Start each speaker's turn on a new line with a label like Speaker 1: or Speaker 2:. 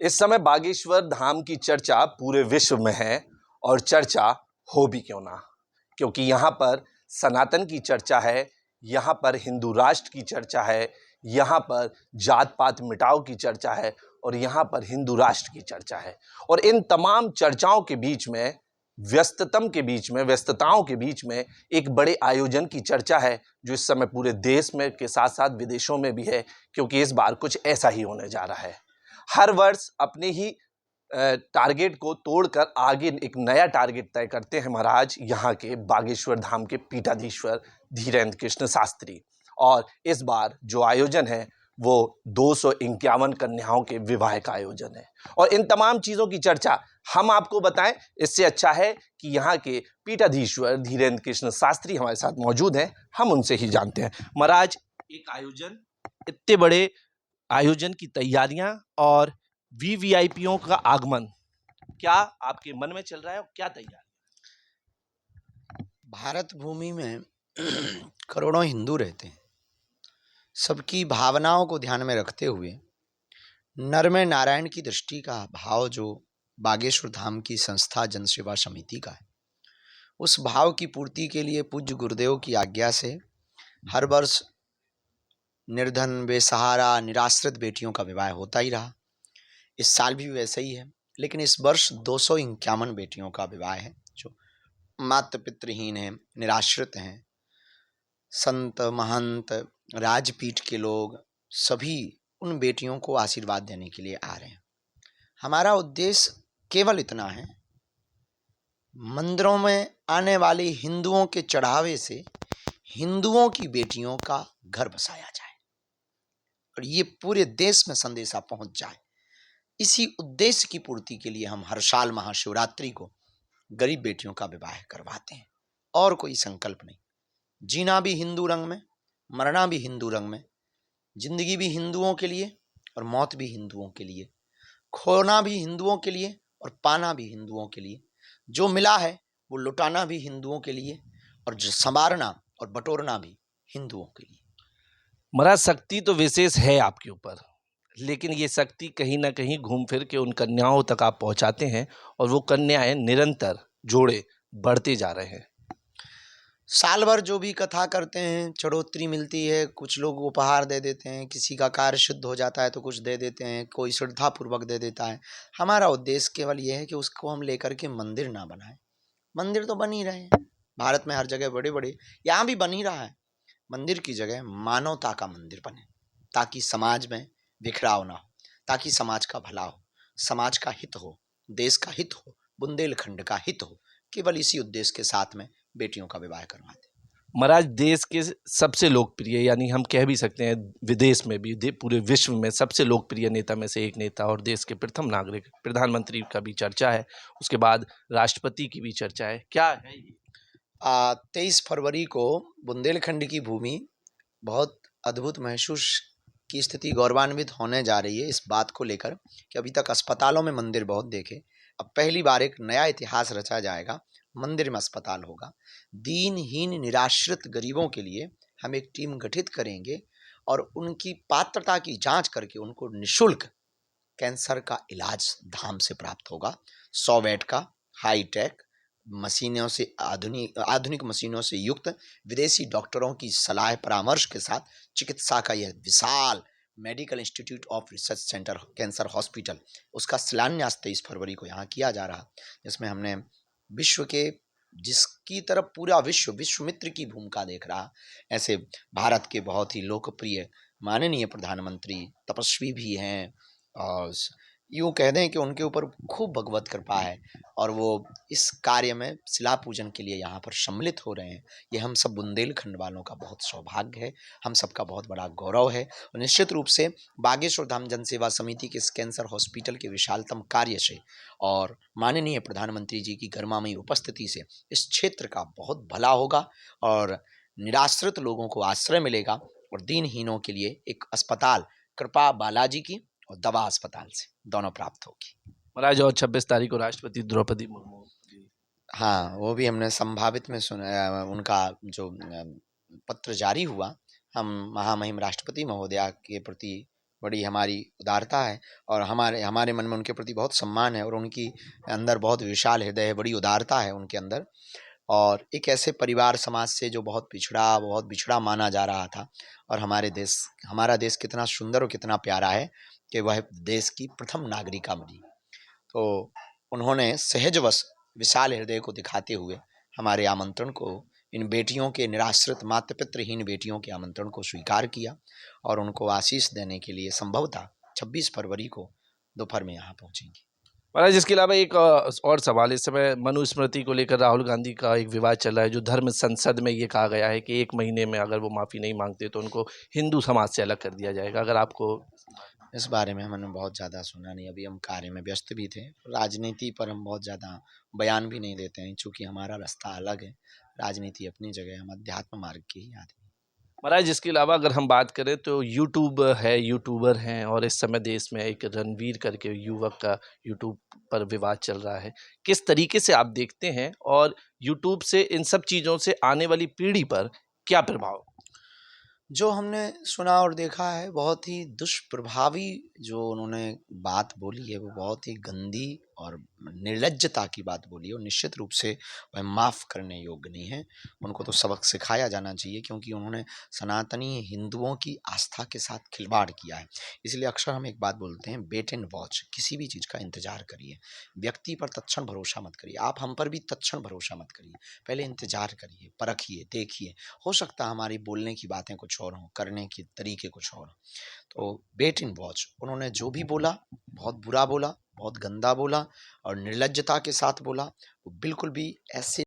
Speaker 1: इस समय बागेश्वर धाम की चर्चा पूरे विश्व में है और चर्चा हो भी क्यों ना, क्योंकि यहाँ पर सनातन की चर्चा है, यहाँ पर हिंदू राष्ट्र की चर्चा है, यहाँ पर जात पात मिटाओ की चर्चा है और यहाँ पर हिंदू राष्ट्र की चर्चा है। और इन तमाम चर्चाओं के बीच में, व्यस्तताओं के बीच में एक बड़े आयोजन की चर्चा है जो इस समय पूरे देश में के साथ साथ विदेशों में भी है, क्योंकि इस बार कुछ ऐसा ही होने जा रहा है। हर वर्ष अपने ही टारगेट को तोड़कर आगे एक नया टारगेट तय करते हैं महाराज यहाँ के बागेश्वर धाम के पीठाधीश्वर धीरेन्द्र कृष्ण शास्त्री। और इस बार जो आयोजन है वो 251 कन्याओं के विवाह का आयोजन है। और इन तमाम चीज़ों की चर्चा हम आपको बताएं, इससे अच्छा है कि यहाँ के पीठाधीश्वर धीरेन्द्र कृष्ण शास्त्री हमारे साथ मौजूद हैं, हम उनसे ही जानते हैं। महाराज, एक आयोजन, इतने बड़े आयोजन की तैयारियां और वीवीआईपीओ का आगमन क्या आपके मन में चल रहा है और क्या तैयारी?
Speaker 2: भारत भूमि में करोड़ों हिंदू रहते हैं। सबकी भावनाओं को ध्यान में रखते हुए नर में नारायण की दृष्टि का भाव जो बागेश्वर धाम की संस्था जनसेवा समिति का है, उस भाव की पूर्ति के लिए पूज्य गुरुदेव की आज्ञा से हर वर्ष निर्धन, बेसहारा, निराश्रित बेटियों का विवाह होता ही रहा। इस साल भी वैसा ही है, लेकिन इस वर्ष 251 बेटियों का विवाह है जो माता पितृहीन हैं, निराश्रित हैं। संत, महंत, राजपीठ के लोग सभी उन बेटियों को आशीर्वाद देने के लिए आ रहे हैं। हमारा उद्देश्य केवल इतना है, मंदिरों में आने वाले हिंदुओं के चढ़ावे से हिंदुओं की बेटियों का घर बसाया जाए और ये पूरे देश में संदेशा पहुंच जाए। इसी उद्देश्य की पूर्ति के लिए हम हर साल महाशिवरात्रि को गरीब बेटियों का विवाह करवाते हैं। और कोई संकल्प नहीं। जीना भी हिंदू रंग में, मरना भी हिंदू रंग में, जिंदगी भी हिंदुओं के लिए और मौत भी हिंदुओं के लिए, खोना भी हिंदुओं के लिए और पाना भी हिंदुओं के लिए, जो मिला है वो लुटाना भी हिंदुओं के लिए और जो संवारना और बटोरना भी हिंदुओं के लिए।
Speaker 1: महाराज, शक्ति तो विशेष है आपके ऊपर, लेकिन ये शक्ति कहीं ना कहीं घूम फिर के उन कन्याओं तक आप पहुंचाते हैं और वो कन्याएं निरंतर जोड़े बढ़ते जा रहे हैं।
Speaker 2: साल भर जो भी कथा करते हैं, चढ़ोतरी मिलती है, कुछ लोग उपहार दे देते हैं, किसी का कार्य शुद्ध हो जाता है तो कुछ दे देते हैं, कोई श्रद्धापूर्वक दे देता है। हमारा उद्देश्य केवल यह है कि उसको हम लेकर के मंदिर ना बनाएं। मंदिर तो बन ही रहे हैं, भारत में हर जगह बड़े बड़े, यहाँ भी बन ही रहा है। मंदिर की जगह मानवता का मंदिर बने, ताकि समाज में बिखराव ना हो, ताकि समाज का भला हो, समाज का हित हो, देश का हित हो, बुंदेलखंड का हित हो। केवल इसी उद्देश्य के साथ में बेटियों का विवाह करवाते।
Speaker 1: महाराज, देश के सबसे लोकप्रिय, यानी हम कह भी सकते हैं विदेश में भी, पूरे विश्व में सबसे लोकप्रिय नेता में से एक नेता और देश के प्रथम नागरिक प्रधानमंत्री का भी चर्चा है, उसके बाद राष्ट्रपति की भी चर्चा है, क्या है ये?
Speaker 2: 23 फरवरी को बुंदेलखंड की भूमि बहुत अद्भुत महसूस की स्थिति गौरवान्वित होने जा रही है इस बात को लेकर कि अभी तक अस्पतालों में मंदिर बहुत देखे, अब पहली बार एक नया इतिहास रचा जाएगा, मंदिर में अस्पताल होगा। दीनहीन निराश्रित गरीबों के लिए हम एक टीम गठित करेंगे और उनकी पात्रता की जांच करके उनको निःशुल्क कैंसर का इलाज धाम से प्राप्त होगा। 100 बेड का हाईटेक मशीनों से आधुनिक मशीनों से युक्त विदेशी डॉक्टरों की सलाह परामर्श के साथ चिकित्सा का यह विशाल medical institute of research centre cancer hospital, उसका शिलान्यास 23 फरवरी को यहाँ किया जा रहा, जिसमें हमने विश्व के, जिसकी तरफ पूरा विश्व विश्वमित्र की भूमिका देख रहा, ऐसे भारत के बहुत ही लोकप्रिय माननीय प्रधानमंत्री तपस्वी भी हैं और यूँ कह दें कि उनके ऊपर खूब भगवत कृपा है और वो इस कार्य में शिला पूजन के लिए यहाँ पर सम्मिलित हो रहे हैं। ये हम सब बुंदेलखंड वालों का बहुत सौभाग्य है, हम सबका बहुत बड़ा गौरव है। और निश्चित रूप से बागेश्वर धाम जनसेवा समिति के इस कैंसर हॉस्पिटल के विशालतम कार्य से और माननीय प्रधानमंत्री जी की गरिमामयी उपस्थिति से इस क्षेत्र का बहुत भला होगा और निराश्रित लोगों को आश्रय मिलेगा और दीनहीनों के लिए एक अस्पताल कृपा बालाजी की और दवा अस्पताल से दोनों प्राप्त होगी।
Speaker 1: महाराज, और 26 तारीख को राष्ट्रपति द्रौपदी मुर्मू,
Speaker 2: हाँ, वो भी हमने संभावित में सुना, उनका जो पत्र जारी हुआ, हम महामहिम राष्ट्रपति महोदया के प्रति बड़ी हमारी उदारता है और हमारे हमारे मन में उनके प्रति बहुत सम्मान है और उनकी अंदर बहुत विशाल हृदय है, बड़ी उदारता है उनके अंदर। और एक ऐसे परिवार समाज से जो बहुत बिछड़ा माना जा रहा था, और हमारा देश कितना सुंदर और कितना प्यारा है कि वह देश की प्रथम नागरिका बनी। तो उन्होंने सहजवश विशाल हृदय को दिखाते हुए हमारे आमंत्रण को, इन बेटियों के निराश्रित माता पितृहीन बेटियों के आमंत्रण को स्वीकार किया और उनको आशीष देने के लिए संभवतः 26 फरवरी को दोपहर में यहाँ पहुँचेंगी।
Speaker 1: महाराज, इसके अलावा एक और सवाल, इस समय मनुस्मृति को लेकर राहुल गांधी का एक विवाद चल रहा है, जो धर्म संसद में ये कहा गया है कि 1 महीने में अगर वो माफ़ी नहीं मांगते तो उनको हिंदू समाज से अलग कर दिया जाएगा। अगर आपको
Speaker 2: इस बारे में मैंने बहुत ज़्यादा सुना नहीं, अभी हम कार्य में व्यस्त भी थे, राजनीति पर हम बहुत ज़्यादा बयान भी नहीं देते हैं, चूँकि हमारा रास्ता अलग है, राजनीति अपनी जगह है, हम अध्यात्म मार्ग के ही आदमी।
Speaker 1: महाराज, इसके अलावा अगर हम बात करें तो यूट्यूबर हैं, और इस समय देश में एक रणवीर करके युवक का यूट्यूब पर विवाद चल रहा है। किस तरीके से आप देखते हैं, और यूट्यूब से इन सब चीज़ों से आने वाली पीढ़ी पर क्या प्रभाव?
Speaker 2: जो हमने सुना और देखा है, बहुत ही दुष्प्रभावी जो उन्होंने बात बोली है, वो बहुत ही गंदी और निर्लज्जता की बात बोली है और निश्चित रूप से वह माफ़ करने योग्य नहीं है। उनको तो सबक सिखाया जाना चाहिए, क्योंकि उन्होंने सनातनी हिंदुओं की आस्था के साथ खिलवाड़ किया है। इसलिए अक्सर हम एक बात बोलते हैं, वेट एंड वॉच, किसी भी चीज़ का इंतज़ार करिए, व्यक्ति पर तत्क्षण भरोसा मत करिए, आप हम पर भी तत्क्षण भरोसा मत करिए, पहले इंतज़ार करिए, परखिए, देखिए, हो सकता है हमारी बोलने की बातें कुछ और हों, करने के तरीके कुछ और हों। तो वेट एंड वॉच, उन्होंने जो भी बोला बहुत बुरा बोला, बहुत गंदा बोला और निर्लज्जता के साथ बोला। वो बिल्कुल भी ऐसे